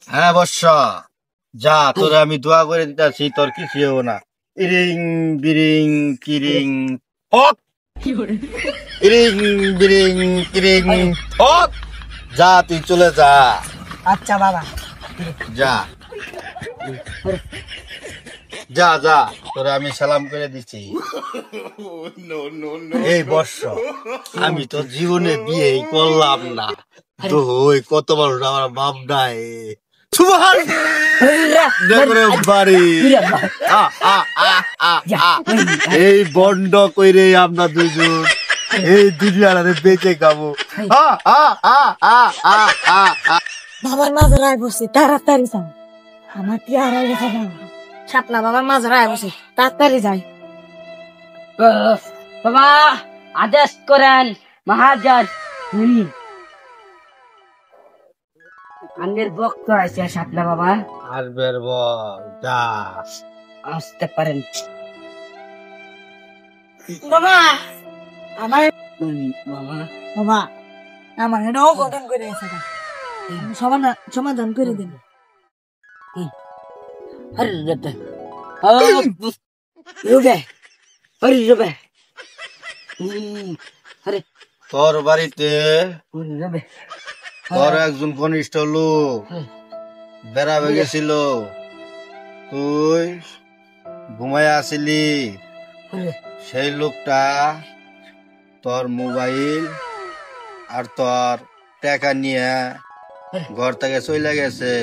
হ্যাঁ বর্ষ, যা তোরে আমি দোয়া করে দিতেছি, তোর কিছু হবো না। ইরিং বিরিং কিরিং হক, ইরিং বিরিং কিরিং হক। যা তুই চলে যা। আচ্ছা বাবা। যা যা যা, তোরে আমি সালাম করে দিচ্ছি। এই বর্ষ, আমি তো জীবনে বিয়েই করলাম না, তো ওই কত মানুষ আমার বাপ নাই। সুবহান দেখরে বাড়ি এই বন্ড কইরে আমরা দুজন এই দুনিয়ারে বেঁচে খাবো। বাবার মাঝরায় বসে তাড়াতাড়ি যাও, আমার কি আর দেখা যাও। শাপলা বাবার মাঝরায় বসে তাড়াতাড়ি যাই। বাবা আদেশ করেন মহাজন। আঙ্গের ভক্ত আছে সাপলা বাবা, আর বের বল যা। আসতে পারেন বাবা। আমার বাবা। বাবা আমার এটাও গঠন করে গেছে, সমাধান করে দিন। আরে রেবে রুবে, আরে রুবে, আরে তোর বাড়িতে রুবে তোর একজন ঘনিষ্ঠ লোক বেড়াবে গেছিল, তুই ঘুমায় আসিলি। সেই লোকটা তোর মোবাইল আর তোর টাকা নিয়ে ঘর থেকে চলে গেছে।